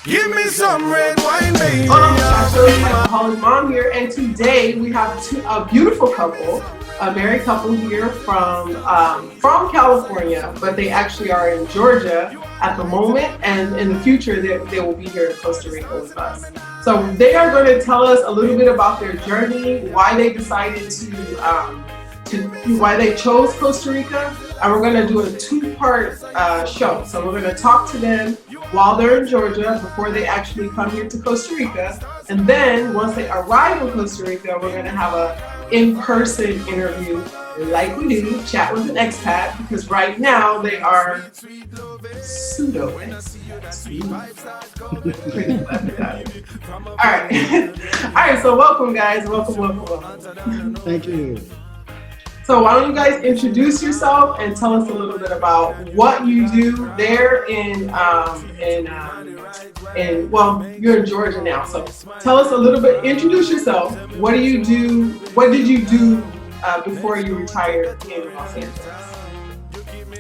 Give me some red wine, baby. LifeAHolic mom here, and today we have a beautiful couple, a married couple here from California, but they actually are in Georgia at the moment, and in the future they will be here in Costa Rica with us. So they are going to tell us a little bit about their journey, why they decided why they chose Costa Rica, and we're going to do a two-part show. So we're going to talk to them while they're in Georgia before they actually come here to Costa Rica, and then once they arrive in Costa Rica, we're going to have a in-person interview like we do, chat with an expat, because right now they are pseudo expats. All right, so welcome guys, welcome. Thank you. So why don't you guys introduce yourself and tell us a little bit about what you do there well, you're in Georgia now, so tell us a little bit, introduce yourself. What do you do? What did you do before you retired in Los Angeles?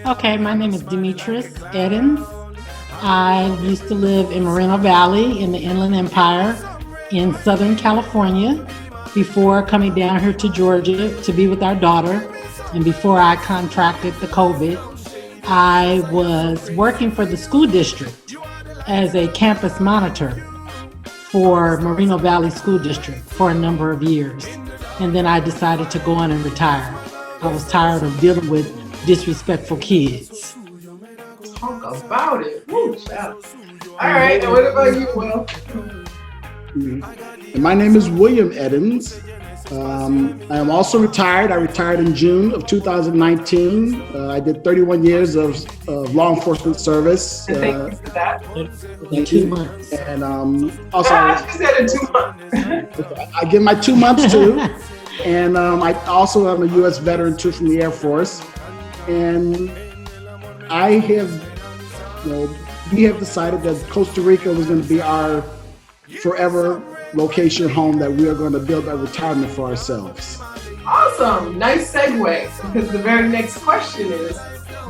Okay, my name is Demetrius Eddens. I used to live in Moreno Valley in the Inland Empire in Southern California before coming down here to Georgia to be with our daughter. And before I contracted the COVID, I was working for the school district as a campus monitor for Moreno Valley School District for a number of years. And then I decided to go on and retire. I was tired of dealing with disrespectful kids. Talk about it. Woo, shout. All right, and what about you, Will? And my name is William Eddens. I am also retired. I retired in June of 2019. I did 31 years of law enforcement service. And thank you for that. In 2 months. And also, she said in 2 months. I give my 2 months too. And I also am a U.S. veteran too from the Air Force. And I have, we have decided that Costa Rica was going to be our forever location home, that we are going to build a retirement for ourselves. Awesome. Nice segue, because the very next question is,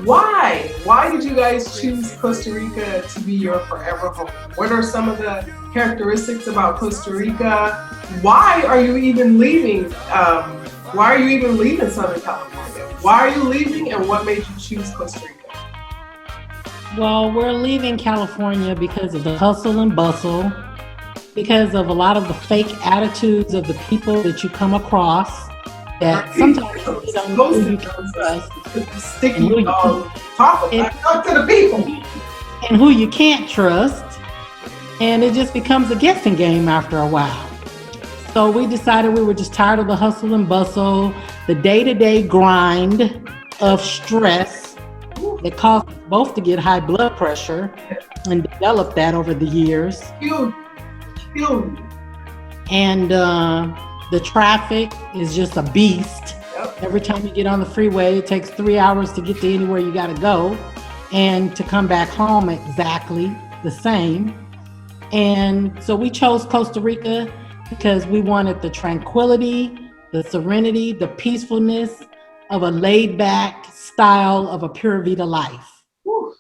why? Why did you guys choose Costa Rica to be your forever home? What are some of the characteristics about Costa Rica? Why are you even leaving? Why are you even leaving Southern California? Why are you leaving, and what made you choose Costa Rica? Well, we're leaving California because of the hustle and bustle, because of a lot of the fake attitudes of the people that you come across, that sometimes you don't know who you can trust, talk to the people, and who you can't trust, and it just becomes a guessing game after a while. So we decided we were just tired of the hustle and bustle, the day-to-day grind of stress that caused us both to get high blood pressure and develop that over the years. Huge. And the traffic is just a beast. Yep. Every time you get on the freeway, it takes 3 hours to get to anywhere you got to go, and to come back home exactly the same. And so we chose Costa Rica because we wanted the tranquility, the serenity, the peacefulness of a laid-back style of a Pura Vida life. Woo.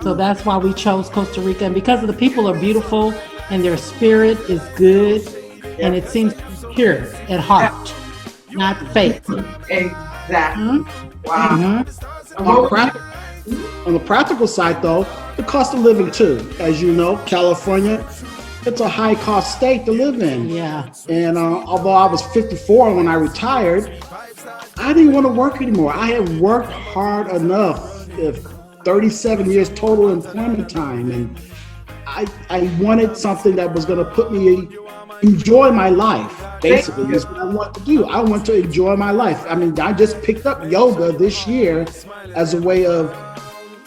So that's why we chose Costa Rica, and because of the people are beautiful and their spirit is good, and it seems pure at heart, not fake. Exactly. Mm-hmm. Wow. Mm-hmm. On the practical side, though, the cost of living too. As you know, California, it's a high-cost state to live in. Yeah. And although I was 54 when I retired, I didn't want to work anymore. I had worked hard enough, 37 years total employment time, and I wanted something that was going to put me enjoy my life. Basically, is what I want to do. I want to enjoy my life. I mean, I just picked up yoga this year as a way of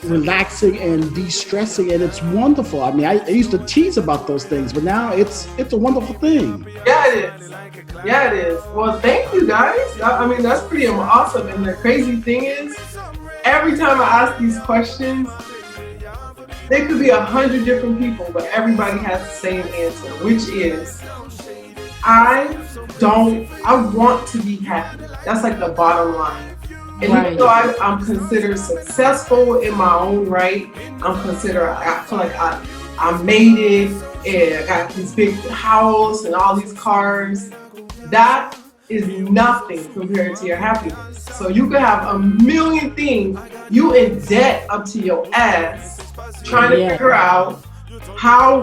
relaxing and de-stressing, and it's wonderful. I mean, I used to tease about those things, but now it's a wonderful thing. Yeah, it is. Yeah, it is. Well, thank you guys. I mean, that's pretty awesome. And the crazy thing is, every time I ask these questions, there could be 100 different people, but everybody has the same answer, which is, I want to be happy. That's like the bottom line. And Right. even though I'm considered successful in my own right, I feel like I made it, and I got this big house and all these cars. That is nothing compared to your happiness. So you could have a million things, you in debt up to your ass, trying to figure out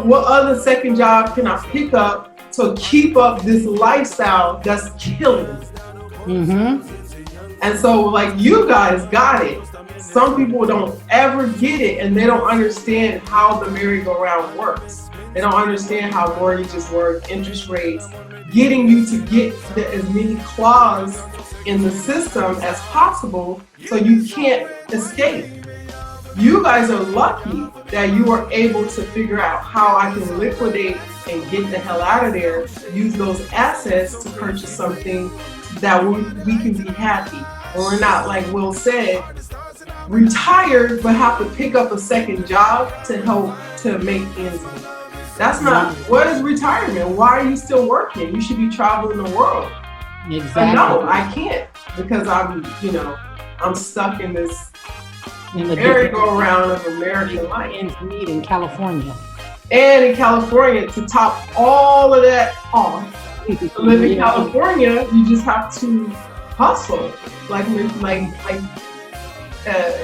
what other second job can I pick up to keep up this lifestyle that's killing me. And so like you guys got it. Some people don't ever get it, and they don't understand how the merry-go-round works. They don't understand how mortgages work, interest rates, getting you to get as many claws in the system as possible so you can't escape. You guys are lucky that you are able to figure out how I can liquidate and get the hell out of there, use those assets to purchase something that we can be happy. And we're not, like Will said, retired but have to pick up a second job to help to make ends meet. That's not, what is retirement? Why are you still working? You should be traveling the world. Exactly. But no, I can't because I'm stuck in this merry-go-round of American life. Ends meet in California. And in California, to top all of that off, to live in California, you just have to hustle.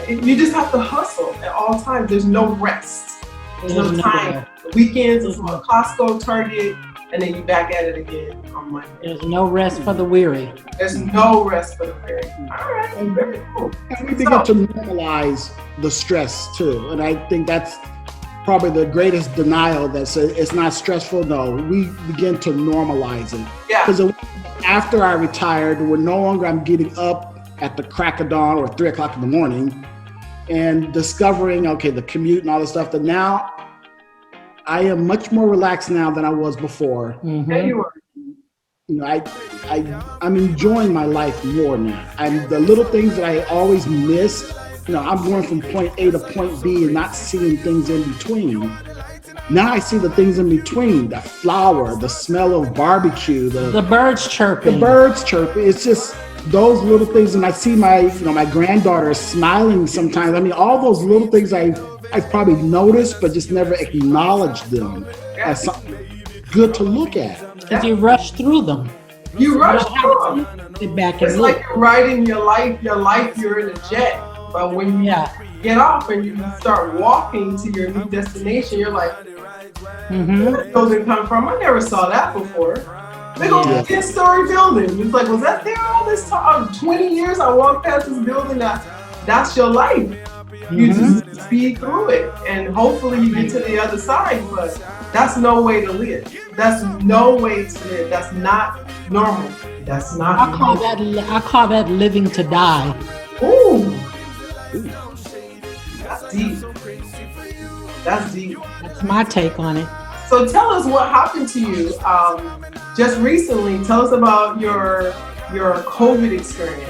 You just have to hustle at all times. There's no rest. There's no time. Weekends is what Costco, Target, and then you back at it again on Monday. There's no rest for the weary. There's no rest for the weary. All right, very cool. And we begin to normalize the stress too. And I think that's probably the greatest denial that says it's not stressful. No, we begin to normalize it. Yeah. Because after I retired, I'm getting up at the crack of dawn or 3 o'clock in the morning and discovering, the commute and all this stuff, that now I am much more relaxed now than I was before. Yeah, you are. I'm enjoying my life more now. And the little things that I always missed, I'm going from point A to point B and not seeing things in between. Now I see the things in between, the flower, the smell of barbecue, the birds chirping. It's just those little things. And I see my granddaughter smiling sometimes. I mean, all those little things I've probably noticed, but just never acknowledged them as something good to look at. Because you rush through them. You rush through them. Sit back and it's look. like you're riding your life, you're in a jet. But when you get off and you start walking to your new destination, you're like, where did that building come from? I never saw that before. They go to a 10-story building. It's like, was that there all this time? 20 years I walked past this building. That's your life. You just speed through it, and hopefully you get to the other side. But that's no way to live. That's no way to live. That's not normal. That's not. I call that living to die. Ooh. That's deep. That's deep. That's my take on it. So tell us what happened to you just recently. Tell us about your COVID experience.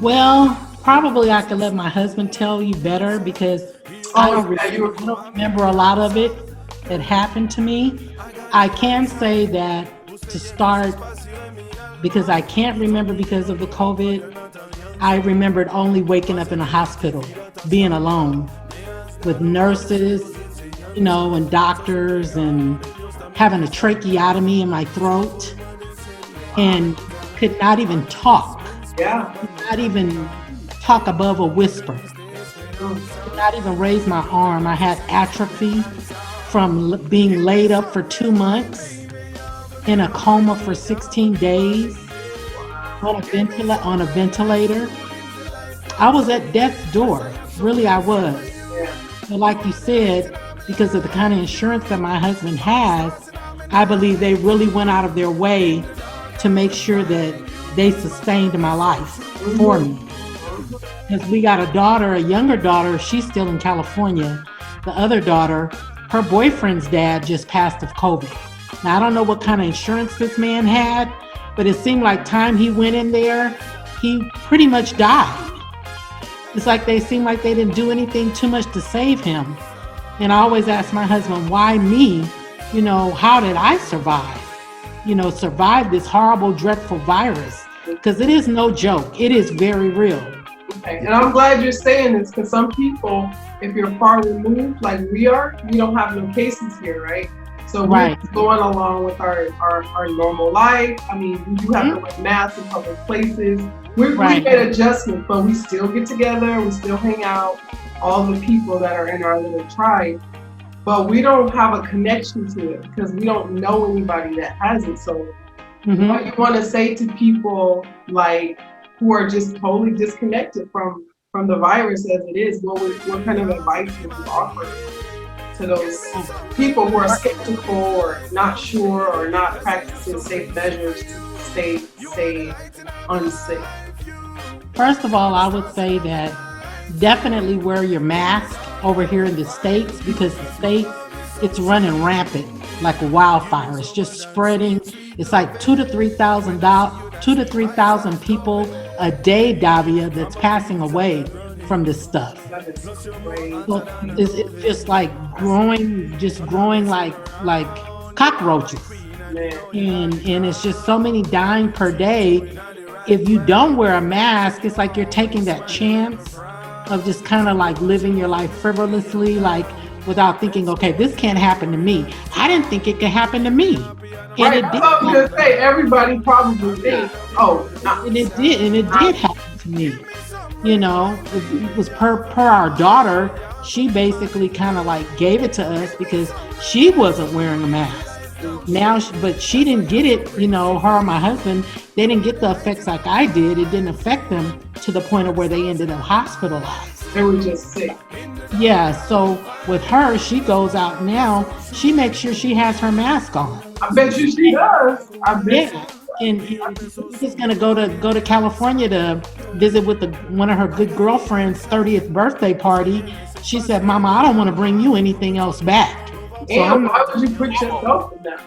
Well, probably I could let my husband tell you better because I don't remember a lot of it that happened to me. I can say that to start, because I can't remember because of the COVID, I remembered only waking up in a hospital, being alone with nurses, and doctors, and having a tracheotomy in my throat, and could not even talk. Yeah. Could not even talk above a whisper. Could not even raise my arm. I had atrophy from being laid up for 2 months, in a coma for 16 days, on a ventilator. I was at death's door. Really, I was. But like you said, because of the kind of insurance that my husband has, I believe they really went out of their way to make sure that they sustained my life for me. Because we got a younger daughter, she's still in California. The other daughter, her boyfriend's dad just passed of COVID. Now, I don't know what kind of insurance this man had, but it seemed like time he went in there, he pretty much died. It's like they seemed like they didn't do anything too much to save him. And I always ask my husband, why me? How did I survive? Survive this horrible, dreadful virus? Because it is no joke. It is very real. Okay, and I'm glad you're saying this because some people if you're far removed like we are, we don't have no cases here, right? So we're going along with our normal life. I mean, we do have to wear masks in public places. We made adjustments, but we still get together. We still hang out, all the people that are in our little tribe. But we don't have a connection to it because we don't know anybody that has it. So what you want to say to people like who are just totally disconnected from the virus as it is, what kind of advice would you offer to those people who are skeptical or not sure or not practicing safe measures to stay unsafe? First of all, I would say that definitely wear your mask over here in the States, because the States, it's running rampant like a wildfire. It's just spreading. It's like 2,000 to 3,000 people a day, Davia, that's passing away from this stuff. So it's just like growing like cockroaches. And it's just so many dying per day. If you don't wear a mask, it's like you're taking that chance of just kind of like living your life frivolously, like without thinking, okay, this can't happen to me. I didn't think it could happen to me. And it did. I was going to say, everybody probably thinks, and it did happen to me. You know, it was per our daughter. She basically kind of like gave it to us because she wasn't wearing a mask. But she didn't get it, you know, her and my husband, they didn't get the effects like I did. It didn't affect them to the point of where they ended up hospitalized. They were just sick. Yeah, so with her, she goes out now, she makes sure she has her mask on. I bet you she does. I bet. Yeah. And she's gonna go to California to visit with one of her good girlfriend's 30th birthday party. She said, "Mama, I don't want to bring you anything else back." So why would you put yourself in that?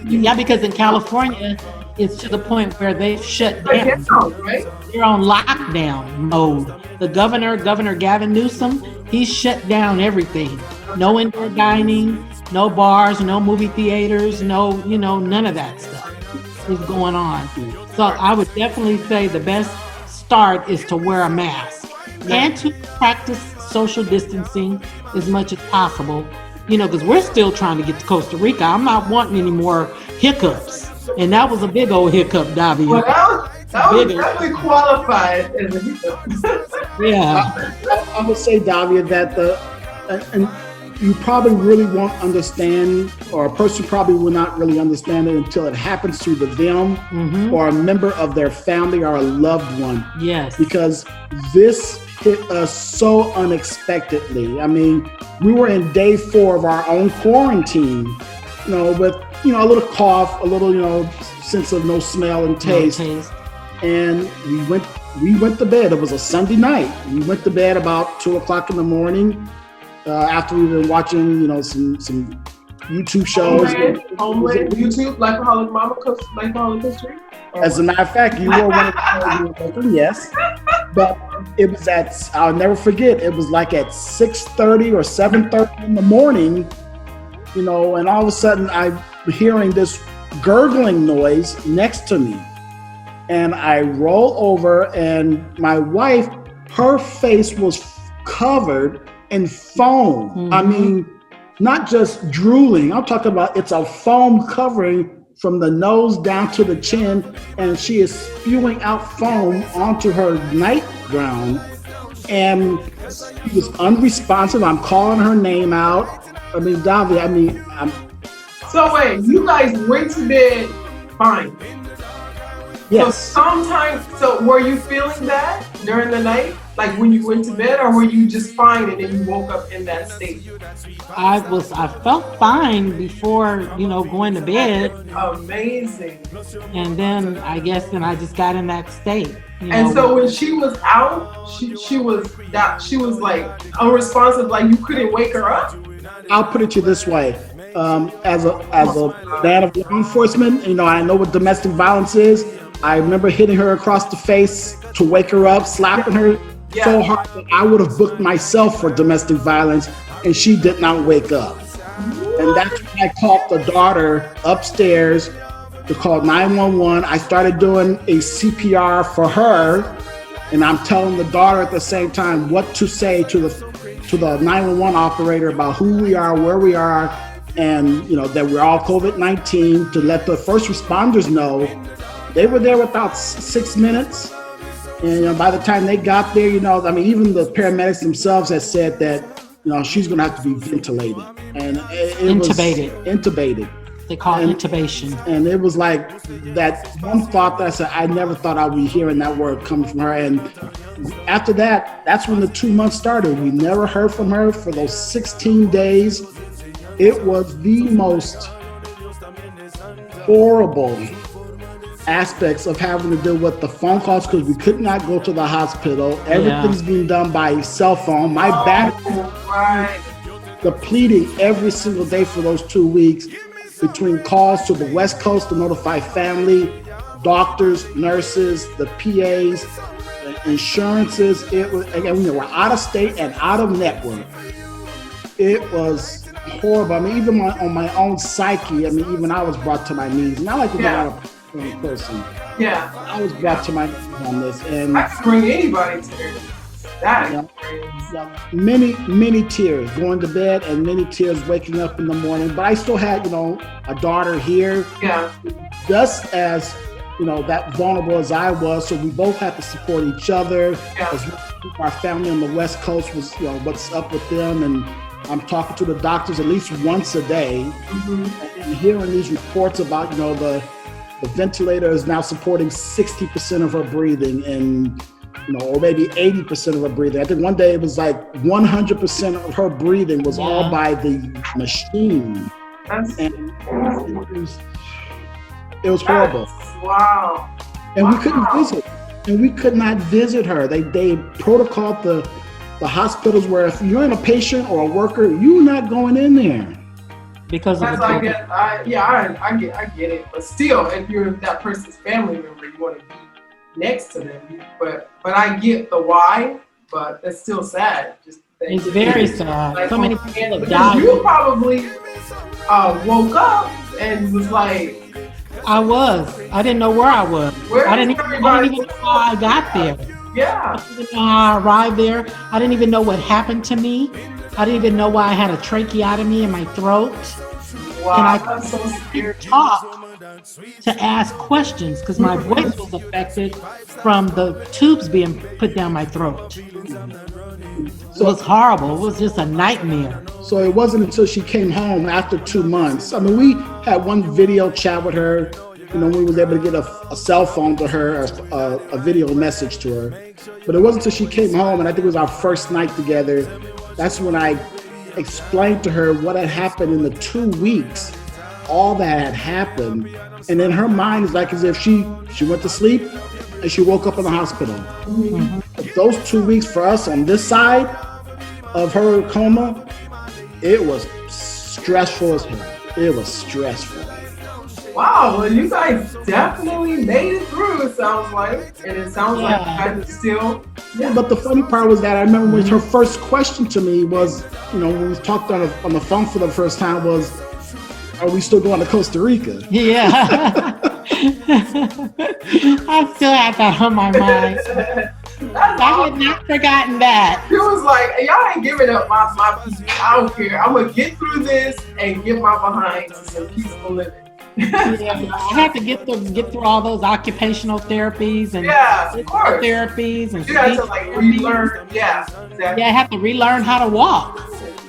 Yeah, because in California, it's to the point where they've shut down. Right? They're on lockdown mode. The governor Gavin Newsom, he's shut down everything. No indoor dining, no bars, no movie theaters, no, you know, none of that stuff is going on. So I would definitely say the best start is to wear a mask and to practice social distancing as much as possible. You know, because we're still trying to get to Costa Rica. I'm not wanting any more hiccups. And that was a big old hiccup, Davia. Well, that was definitely qualified as a hiccup. Yeah. I would say, Davia, that and you probably really won't understand, or a person probably will not really understand it until it happens to them or a member of their family or a loved one. Yes. Because this hit us so unexpectedly. I mean, we were in day 4 of our own quarantine, you know, with, you know, a little cough, a little, you know, sense of no smell and taste. And we went to bed. It was a Sunday night. We went to bed about 2:00 in the morning after we've been watching, you know, some YouTube shows. Homeland, YouTube, LifeAHolic Mama, LifeAHolic History. As a matter of fact, you were one of the yes. But it was I'll never forget, it was like at 6:30 or 7:30 in the morning, you know, and all of a sudden I'm hearing this gurgling noise next to me. And I roll over, and my wife, her face was covered in foam. I mean, not just drooling. I'm talking about it's a foam covering from the nose down to the chin, and she is spewing out foam onto her nightgown. And she was unresponsive. I'm calling her name out. I mean, Davia, So wait, you guys went to bed fine? Yes. So were you feeling that during the night? Like when you went to bed, or were you just fine and then you woke up in that state? I felt fine before, you know, going to bed. Amazing. And then I just got in that state. And so when she was out, she was like unresponsive, like you couldn't wake her up? I'll put it to you this way. As a man of law enforcement, you know, I know what domestic violence is. I remember hitting her across the face to wake her up, slapping her so hard that I would have booked myself for domestic violence, and she did not wake up. And that's when I called the daughter upstairs to call 911. I started doing a CPR for her, and I'm telling the daughter at the same time what to say to to the 911 operator about who we are, where we are, and that we're all COVID-19, to let the first responders know. They were there about 6 minutes, and by the time they got there, even the paramedics themselves had said that she's going to have to be ventilated, and it intubated. They call it intubation. And it was like that one thought that I said, I never thought I would be hearing that word coming from her. And after that, that's when the 2 months started. We never heard from her for those 16 days. It was the most horrible aspects of having to deal with the phone calls, because we could not go to the hospital. Everything's being done by cell phone. My battery depleting every single day for those 2 weeks, between calls to the West Coast to notify family, doctors, nurses, the PAs, the insurances. It was, again, we were out of state and out of network. It was horrible. I mean, even on my own psyche, even I was brought to my knees. And I like to be out of person. Yeah. I was brought to my knees on this. And I could bring anybody to their knees. That many tears going to bed, and many tears waking up in the morning. But I still had, a daughter here. Yeah. Just as, that vulnerable as I was. So we both had to support each other. Yeah. As our family on the West Coast was, what's up with them. And I'm talking to the doctors at least once a day, and hearing these reports about, the ventilator is now supporting 60% of her breathing, and or maybe 80% of her breathing. I think one day it was like 100% of her breathing was all by the machine. And it was horrible. Wow. And we couldn't visit. And we could not visit her. They protocoled the hospitals where if you're a patient or a worker, you're not going in there. Because of I get it. But still, if you're that person's family member, you want to be next to them. But I get the why, but that's still sad. It's very sad. Like, so many people have died. You probably woke up and was like, I didn't know where I was. I didn't even know how I got there. Yeah. I didn't know how I arrived there. I didn't even know what happened to me. I didn't even know why I had a tracheotomy in my throat. Wow, and I that's so scary. Talk to ask questions because my voice was affected from the tubes being put down my throat. It was horrible. It was just a nightmare. So it wasn't until she came home after 2 months. I mean, we had one video chat with her. We was able to get a cell phone to her, a video message to her. But it wasn't until she came home, and I think it was our first night together, that's when I explained to her what had happened in the 2 weeks, all that had happened. And in her mind, it's like as if she went to sleep and she woke up in the hospital. Mm-hmm. But those 2 weeks for us on this side of her coma, it was stressful as hell. It was stressful. Wow, well, you guys definitely made it through, it sounds like. And it sounds like you guys are still... Yeah, but the funny part was that I remember when her first question to me was, when we talked on the phone for the first time was, are we still going to Costa Rica? Yeah. I still have that on my mind. I had not forgotten that. It was like, y'all ain't giving up my position. I don't care. I'm going to get through this and get my behind to some peaceful living. I had to get through all those occupational therapies and of course. therapies and you had to relearn. Yeah, exactly. Yeah, I had to relearn how to walk.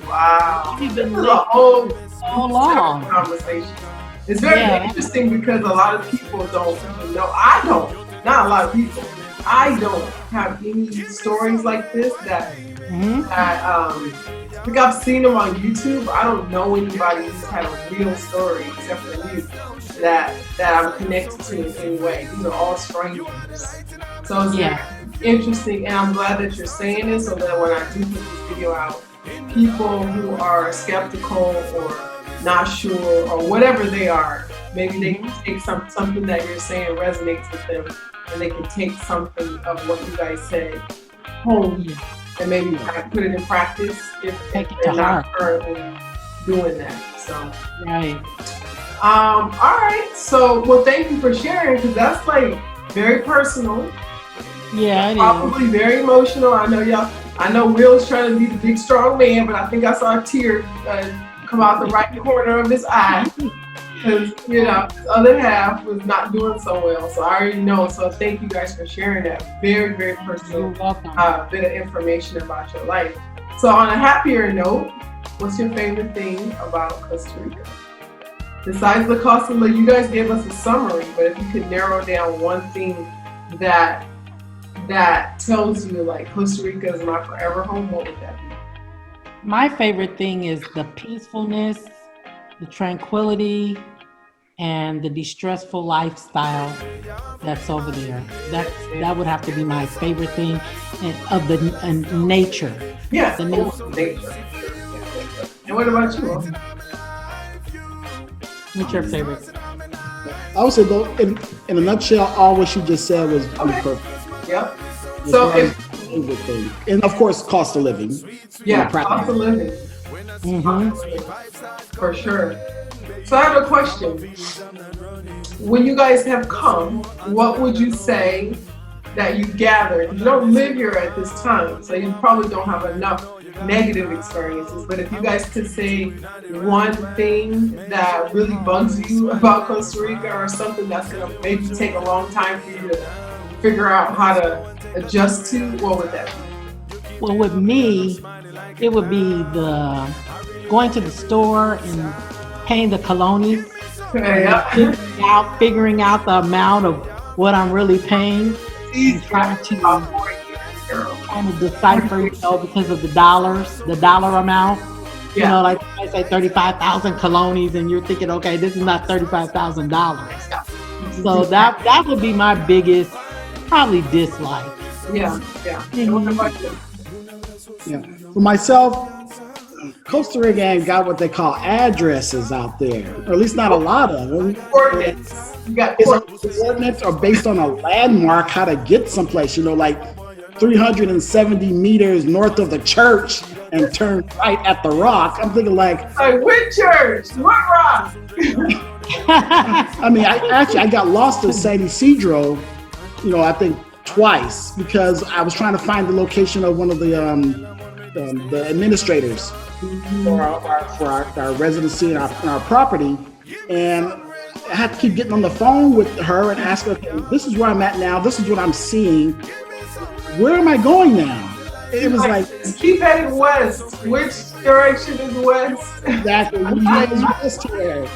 Wow, We've been this is a whole so long conversation. It's very interesting because a lot of people don't even know. I don't. Not a lot of people. I don't have any stories like this that I think I've seen them on YouTube. I don't know anybody who's had a real story except for you that I'm connected to in any way. These are all strangers. So it's very interesting, and I'm glad that you're saying this so that when I do put this video out, people who are skeptical or not sure or whatever they are, maybe they can take something that you're saying resonates with them, and they can take something of what you guys say home and maybe put it in practice if they're not currently doing that. So all right. So well, thank you for sharing because that's very personal. Yeah, it probably is. Very emotional. I know y'all. I know Will's trying to be the big strong man, but I think I saw a tear come out the right corner of his eye. Because, you know, his other half was not doing so well. So I already know. So thank you guys for sharing that very, very personal bit of information about your life. So on a happier note, what's your favorite thing about Costa Rica? Besides the cost of living, you guys gave us a summary, but if you could narrow down one thing that tells you like Costa Rica is my forever home, what would that be? My favorite thing is the peacefulness, the tranquility, and the distressful lifestyle that's over there. That would have to be my favorite thing, of the nature. Yeah, the nature. And what about you? What's your favorite? I would say, though, in a nutshell, all what you just said was perfect. Yep. It's So my favorite thing. And of course, cost of living. Yeah, cost of living. For sure. So I have a question. When you guys have come, what would you say that you gathered? You don't live here at this time, so you probably don't have enough negative experiences. But if you guys could say one thing that really bugs you about Costa Rica, or something that's going to maybe take a long time for you to figure out how to adjust to, what would that be? Well, with me, it would be the going to the store and paying the colones, figuring out the amount of what I'm really paying, and trying to decipher, you know, because of the dollar amount. You know, like I say 35,000 colones, and you're thinking, okay, this is not $35,000. So that would be my biggest, probably, dislike. Yeah. For myself, Costa Rica ain't got what they call addresses out there, or at least not a lot of them. Coordinates. You got coordinates are based on a landmark how to get someplace, you know, like 370 meters north of the church and turn right at the rock. I'm thinking like what church? What rock? I mean, I got lost in San Isidro, you know, I think twice, because I was trying to find the location of one of the administrators for our residency and our property, and I had to keep getting on the phone with her and ask her, okay, this is where I'm at now, this is what I'm seeing, where am I going now? It was like keep heading west. Which direction is west? Exactly. Which is west here?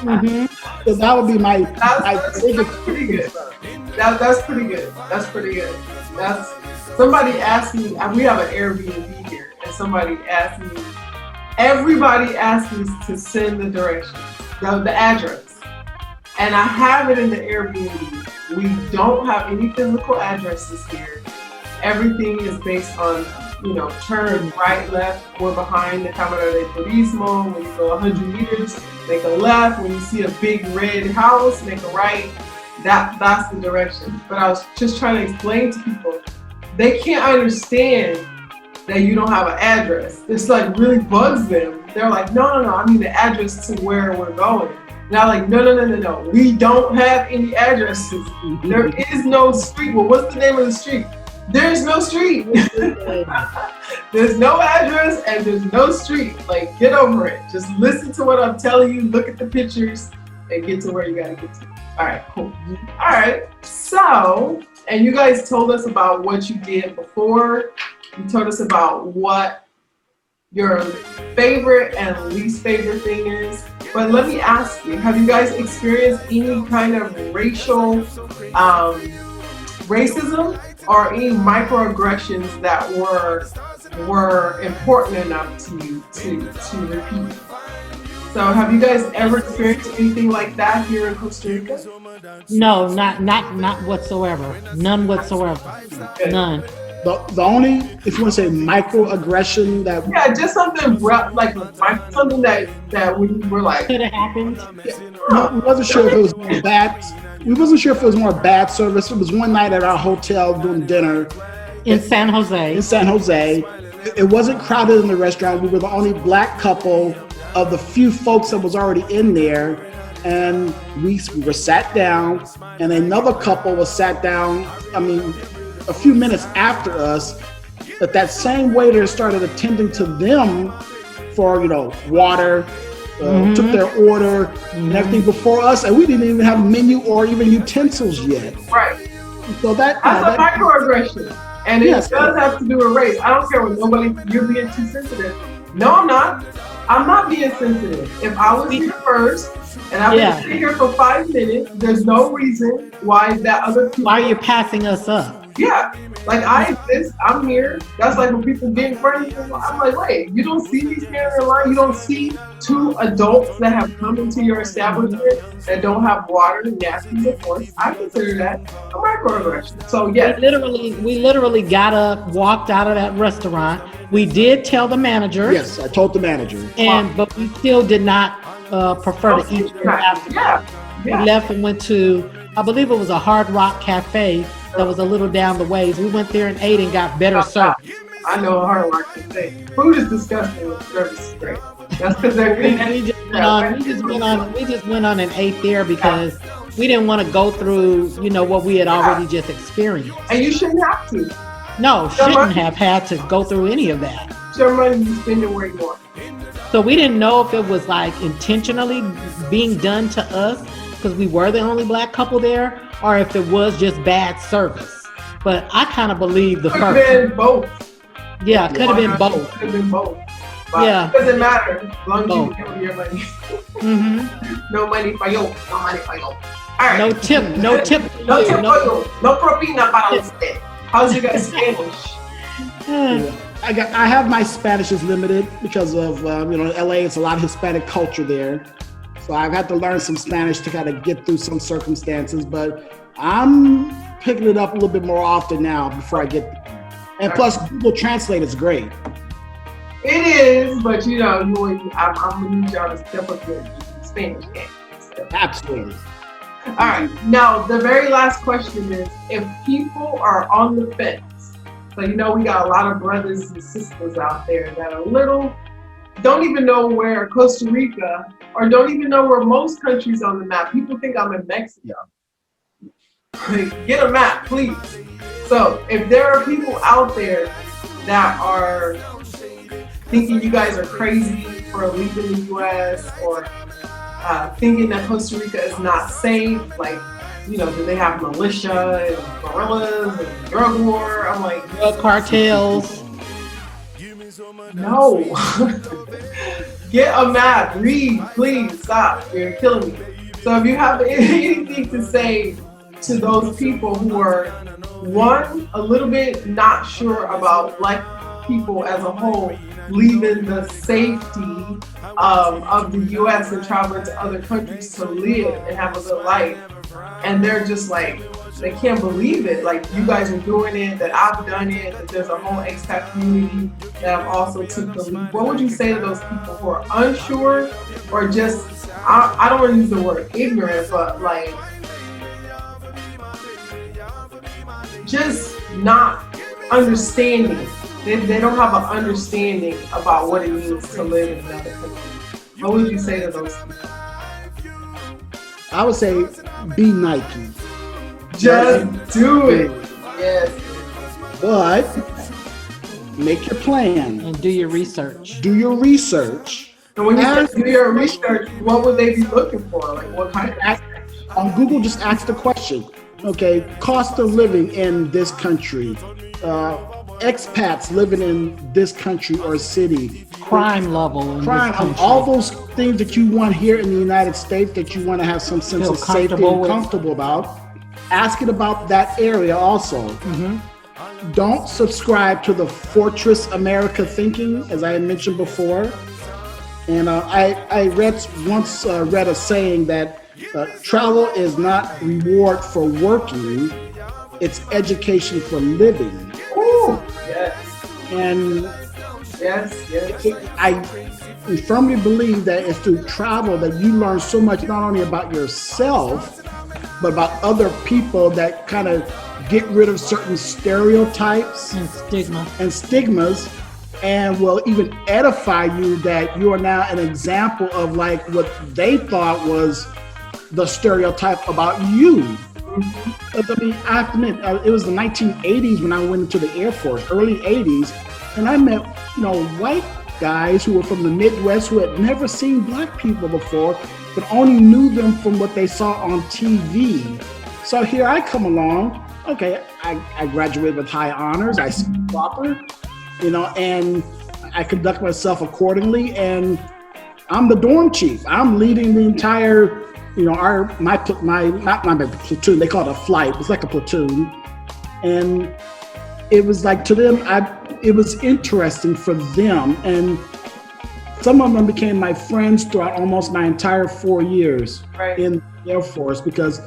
So that would be my that's pretty good. That's pretty good. That's pretty good. That's somebody asked me. We have an Airbnb here, and everybody asked me to send the directions, the address, and I have it in the Airbnb. We don't have any physical addresses here. Everything is based on, you know, turn right, left. We're behind the Cámara de Turismo. When you go 100 meters, make a left. When you see a big red house, make a right. That's the direction. But I was just trying to explain to people, they can't understand that you don't have an address. It's like really bugs them. They're like, no, I need the address to where we're going. And I'm like, no. We don't have any addresses. There is no street. Well, what's the name of the street? There's no street. There's no address and there's no street. Like, get over it. Just listen to what I'm telling you, look at the pictures, and get to where you gotta get to. All right, cool. All right, so, and you guys told us about what you did before. You told us about what your favorite and least favorite thing is. But let me ask you, have you guys experienced any kind of racial racism or any microaggressions that were important enough to you to repeat? So have you guys ever experienced anything like that here in Costa Rica? No, not whatsoever. None whatsoever. None. The only, if you want to say microaggression that just something like something that we were like could have happened. We wasn't sure if it was more bad. We wasn't sure if it was more bad service. It was one night at our hotel doing dinner in San Jose. It wasn't crowded in the restaurant. We were the only black couple of the few folks that was already in there, and we were sat down, and another couple was sat down. I mean, a few minutes after us, But that same waiter started attending to them for, water, took their order and everything before us, and we didn't even have menu or even utensils yet. Right. So that's a microaggression, and it Yes. does have to do with race. I don't care what nobody, you're being too sensitive. No, I'm not. I'm not being sensitive. If I was here first, and I've been sitting here for 5 minutes, there's no reason why that other people. Why are you passing us up? Yeah, like I exist, I'm here. That's like when people get in front of me, I'm like, wait, you don't see me standing in line? You don't see two adults that have come into your establishment that don't have water and napkins, of course. I consider that a microaggression. So yeah. We literally got up, walked out of that restaurant. We did tell the manager. Yes, I told the manager. But we still did not prefer to eat after. Yeah. We left and went to, I believe it was a Hard Rock Cafe that was a little down the ways. We went there and ate and got better service. I know a Hard Rock Cafe. Food is disgusting, the service is great. That's because they're good. We just went on and ate there because we didn't want to go through, what we had already just experienced. And you shouldn't have to. No, shouldn't have had to go through any of that. Your money you spend it where you want. So we didn't know if it was like intentionally being done to us because we were the only black couple there, or if it was just bad service. But I kind of believe the first. Could have been both. Yeah, could have been both. Could have been both. But Yeah. it doesn't matter as long as you give your money. No money for you. No money for you. All right. No tip. No tip for you. No propina para usted. How's your guys' Spanish? I have my Spanish is limited because of LA. It's a lot of Hispanic culture there, so I've had to learn some Spanish to kind of get through some circumstances. But I'm picking it up a little bit more often now before I get. And plus, Google Translate is great. It is, but I'm gonna need y'all to step up your Spanish game. Absolutely. All right. Now, the very last question is: if people are on the fence. So we got a lot of brothers and sisters out there that are don't even know where Costa Rica, or don't even know where most countries on the map. People think I'm in Mexico. Get a map, please. So if there are people out there that are thinking you guys are crazy for leaving the U.S. or thinking that Costa Rica is not safe, do they have militia and guerrillas and drug war? I'm like, drug cartels. No. Get a map. Read, please. Stop. You're killing me. So if you have anything to say to those people who are, one, a little bit not sure about black people as a whole leaving the safety of the U.S. and traveling to other countries to live and have a good life. And they're just like, they can't believe it. Like, you guys are doing it, that I've done it, that there's a whole expat community that I've also took the leap. What would you say to those people who are unsure or just, I don't want to use the word ignorant, but just not understanding. They don't have an understanding about what it means to live in another country. What would you say to those people? I would say be Nike. Just do it. Yes. But make your plan. And do your research. Do your research. And when you say do your research, what would they be looking for? Like, what kind of research? On Google, just ask the question. Okay, cost of living in this country. Expats living in this country or city. Crime level in crime, this country. all those things that you want here in the United States that you want to have some sense of safety and comfortable about. Ask it about that area also. Don't subscribe to the Fortress America thinking, as I had mentioned before. And I read a saying that travel is not reward for working, it's education for living. Ooh, yes. And yes. I firmly believe that it's through travel that you learn so much, not only about yourself, but about other people that kind of get rid of certain stereotypes and stigmas, and will even edify you that you are now an example of like what they thought was the stereotype about you. I mean, I have to admit, it was the 1980s when I went into the Air Force, early 80s, and I met, white guys who were from the Midwest who had never seen black people before, but only knew them from what they saw on TV. So here I come along. Okay, I graduated with high honors. I speak proper, and I conduct myself accordingly. And I'm the dorm chief. I'm leading the entire, not my platoon. They call it a flight. It's like a platoon, and it was like to them, it was interesting for them, and some of them became my friends throughout almost my entire 4 years in the Air Force, because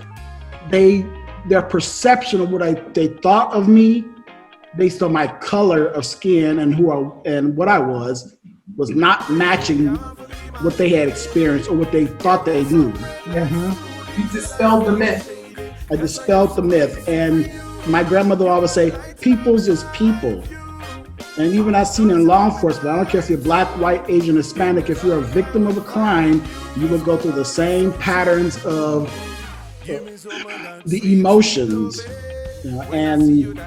their perception of what they thought of me based on my color of skin and what I was not matching what they had experienced or what they thought they knew. Mm-hmm. You dispelled the myth. I dispelled the myth, and my grandmother always say, "Peoples is people." And even I've seen in law enforcement, I don't care if you're black, white, Asian, Hispanic, if you're a victim of a crime, you will go through the same patterns of the emotions, and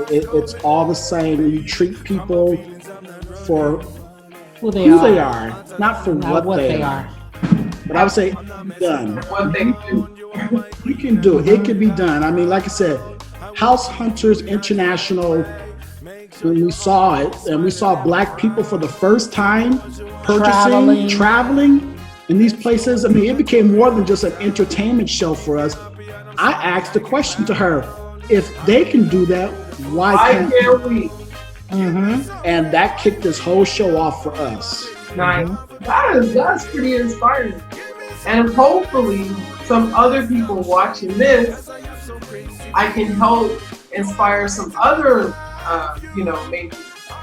it's all the same. You treat people for who they are, not for what they are. But I would say, done. What they do. You can do it. It can be done. I mean, like I said, House Hunters International, when we saw it, and we saw black people for the first time traveling in these places. I mean, it became more than just an entertainment show for us. I asked the question to her, if they can do that, why can't we? Mm-hmm. And that kicked this whole show off for us. Nice. That's pretty inspiring. And hopefully some other people watching this, I can help inspire some other, maybe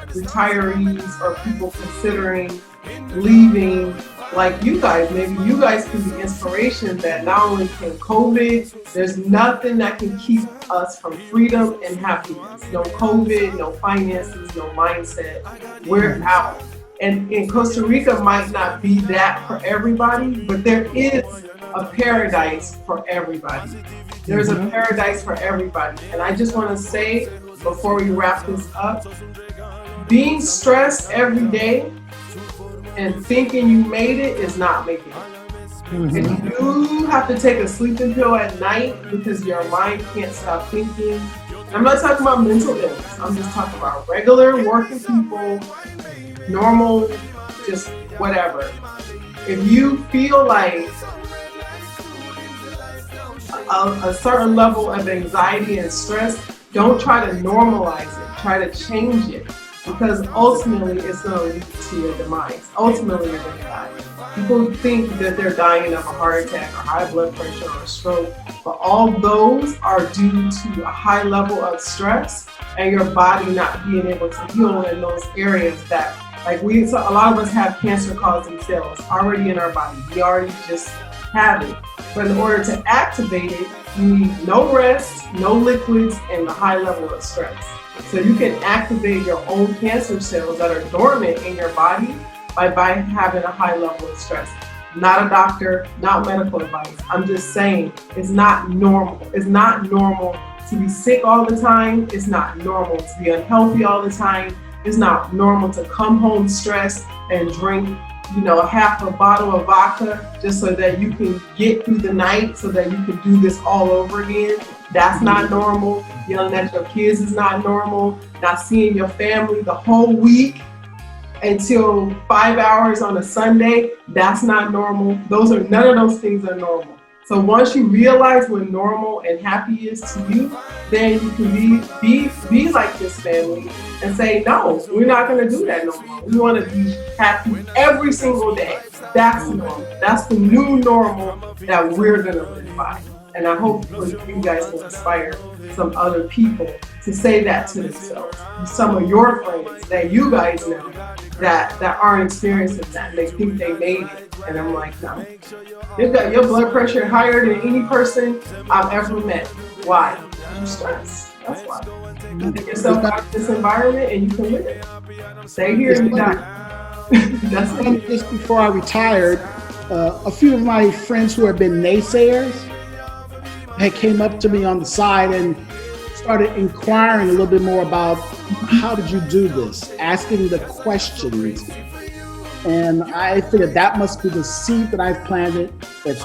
retirees or people considering leaving, like you guys. Maybe you guys can be inspiration that not only can COVID, there's nothing that can keep us from freedom and happiness. No COVID, no finances, no mindset. We're out. And in Costa Rica might not be that for everybody, but there is a paradise for everybody. There's a paradise for everybody. And I just want to say, before we wrap this up, being stressed every day and thinking you made it is not making it. Mm-hmm. If you have to take a sleeping pill at night because your mind can't stop thinking, I'm not talking about mental illness, I'm just talking about regular working people, normal, just whatever. If you feel like a certain level of anxiety and stress, don't try to normalize it, try to change it, because ultimately it's going to lead to your demise. Ultimately you're going to die. People think that they're dying of a heart attack or high blood pressure or a stroke, but all those are due to a high level of stress and your body not being able to heal in those areas that, so a lot of us have cancer-causing cells already in our body. We already just have it. But in order to activate it, you need no rest, no liquids, and a high level of stress. So you can activate your own cancer cells that are dormant in your body by having a high level of stress. Not a doctor, not medical advice. I'm just saying it's not normal. It's not normal to be sick all the time. It's not normal to be unhealthy all the time. It's not normal to come home stressed and drink, half a bottle of vodka just so that you can get through the night so that you can do this all over again. That's not normal. Yelling at your kids is not normal. Not seeing your family the whole week until 5 hours on a Sunday, that's not normal. None of those things are normal. So once you realize what normal and happy is to you, then you can be like this family and say, no, we're not going to do that no more. We want to be happy every single day. That's normal. That's the new normal that we're going to live by. And I hope you guys will inspire some other people to say that to themselves. Some of your friends that you guys know that aren't experiencing that. They think they made it. And I'm like, no. You've got your blood pressure higher than any person I've ever met. Why? You stress. That's why. You get yourself out of this environment and you can live. Stay here and die. That's it. Just before I retired, a few of my friends who have been naysayers came up to me on the side and started inquiring a little bit more about how did you do this, asking the questions. And I figured that must be the seed that I've planted that's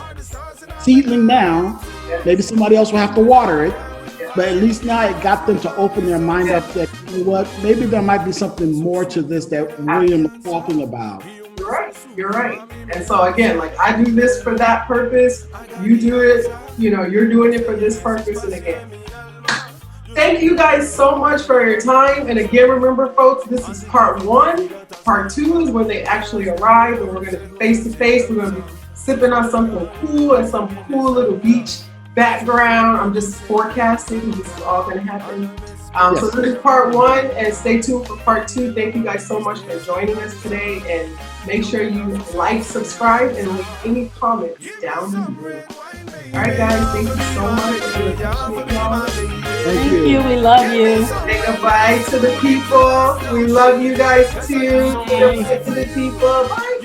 seedling now. Maybe somebody else will have to water it, but at least now it got them to open their mind up that, you know what, maybe there might be something more to this that William was talking about. You're right. And so again, like I do this for that purpose, you do it, you know, you're doing it for this purpose. And again, thank you guys so much for your time. And again, remember folks, this is part 1. Part 2 is when they actually arrive and we're going to be face to face. We're going to be sipping on something cool and some cool little beach background. I'm just forecasting this is all going to happen. Yes. So this is part 1 and stay tuned for part 2. Thank you guys so much for joining us today, and make sure you like, subscribe, and leave any comments down below. All right, guys, thank you so much. We appreciate y'all. Thank you. We love you. Say goodbye to the people. We love you guys too. Say goodbye to the people. Bye.